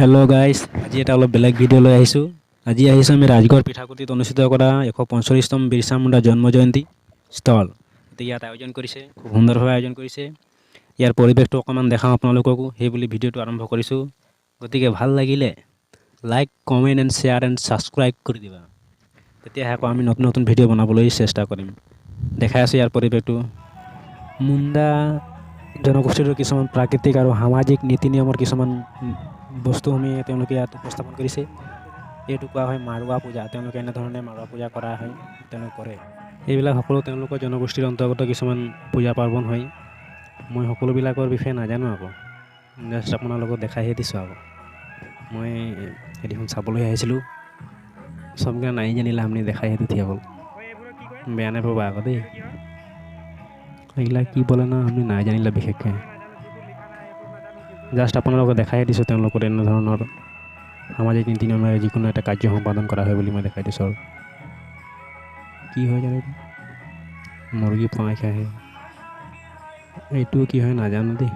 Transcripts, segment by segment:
Hello' guys, আজি এটা অলপ বেলেগ ভিডিঅ' লৈ আহিছোঁ। আজি আহিছোঁ আমি ৰাজগড় পিঠাকুটিত অনুষ্ঠিত কৰা 145তম বিৰছা মুণ্ডা জন্ম জয়ন্তী স্থল। গতিকে ইয়াত আয়োজন কৰিছে, খুব সুন্দৰভাৱে আয়োজন কৰিছে। ইয়াৰ পৰিৱেশটো অকণমান দেখাওঁ আপোনালোককো, সেইবুলি ভিডিঅ'টো আৰম্ভ কৰিছোঁ। গতিকে ভাল লাগিলে like, comment and share and subscribe কৰি দিবা। তেতিয়াহে আকৌ আমি নতুন নতুন ভিডিঅ' বনাবলৈ চেষ্টা কৰিম। দেখাই আছোঁ ইয়াৰ পৰিৱেশটো। মুণ্ডা জনগোষ্ঠীৰ কিছুমান প্ৰাকৃতিক আৰু সামাজিক নীতি নিয়মৰ কিছুমান বস্তুসমূহ তেওঁলোকে ইয়াত উপস্থাপন কৰিছে। এইটো কোৱা হয় মাৰুৱা পূজা। তেওঁলোকে এনেধৰণে মাৰুৱা পূজা কৰা হয়, তেওঁলোকে কৰে। এইবিলাক সকলো তেওঁলোকৰ জনগোষ্ঠীৰ অন্তৰ্গত কিছুমান পূজা পাৰ্বণ হয়। মই সকলোবিলাকৰ বিষয়ে নাজানো, আকৌ জাষ্ট আপোনাৰ লগত দেখাইহে দিছোঁ। আকৌ মই এদিন চাবলৈ আহিছিলোঁ, চবকে নাই জানিলে আপুনি দেখাইহে দি হ'ল। বেয়া নাপাবা আকৌ দেই, এইবিলাক কি বলে না আমি নাই জানিলে বিশেষকৈ। জাষ্ট আপোনালোকক দেখাই দিছোঁ তেওঁলোকৰ এনেধৰণৰ সামাজিক নীতি নিয়মেৰে যিকোনো এটা কাৰ্য সম্পাদন কৰা হয় বুলি মই দেখাই দিছোঁ। আৰু কি হয় জানো, মুৰ্গী ফঙাই খাই, এইটো কি হয় নাজানো দেই।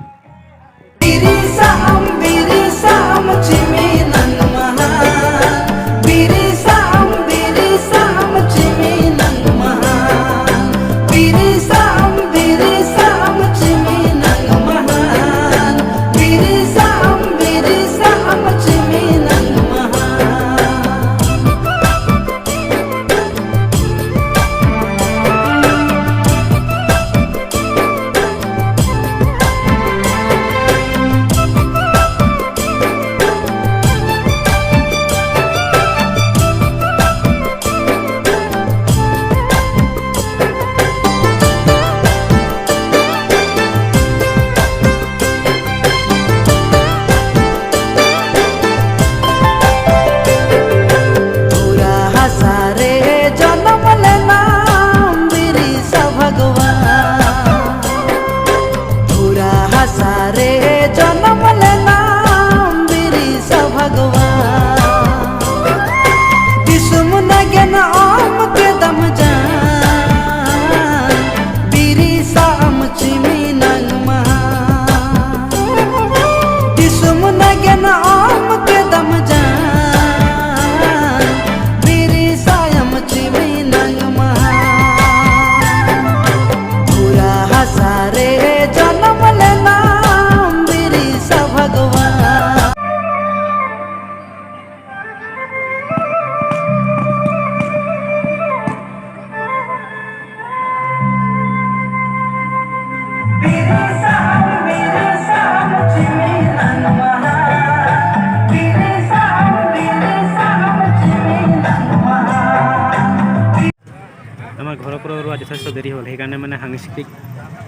আমাৰ ঘৰৰ পৰা আৰু যথেষ্ট দেৰি হ'ল, সেইকাৰণে মানে সাংস্কৃতিক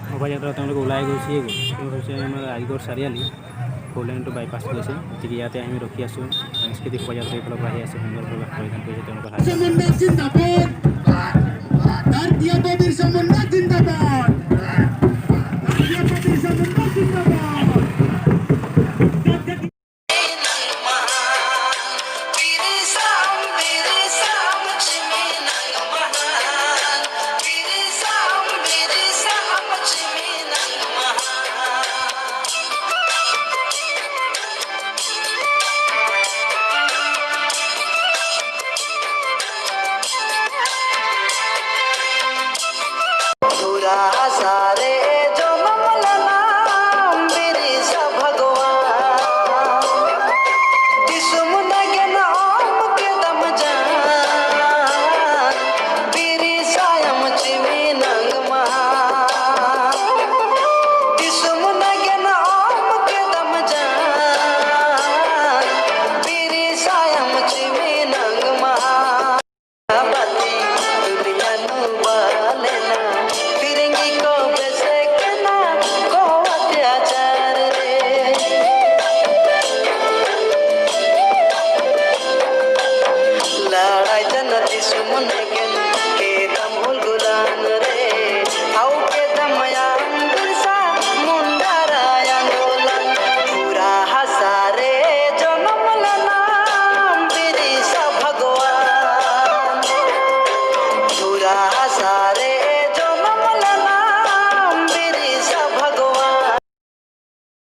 শোভাযাত্ৰা তেওঁলোকে ওলাই গৈছেই গ'ল। এইটো হৈছে আমাৰ ৰাজগড় চাৰিআলি, ফ'ৰলেনটো বাইপাছ গৈছে। গতিকে ইয়াতে আমি ৰখি আছোঁ। সাংস্কৃতিক শোভাযাত্ৰা এইফালৰ পৰা আহি আছে, সুন্দৰভাৱে পৰিধান কৰিছে তেওঁলোকৰ।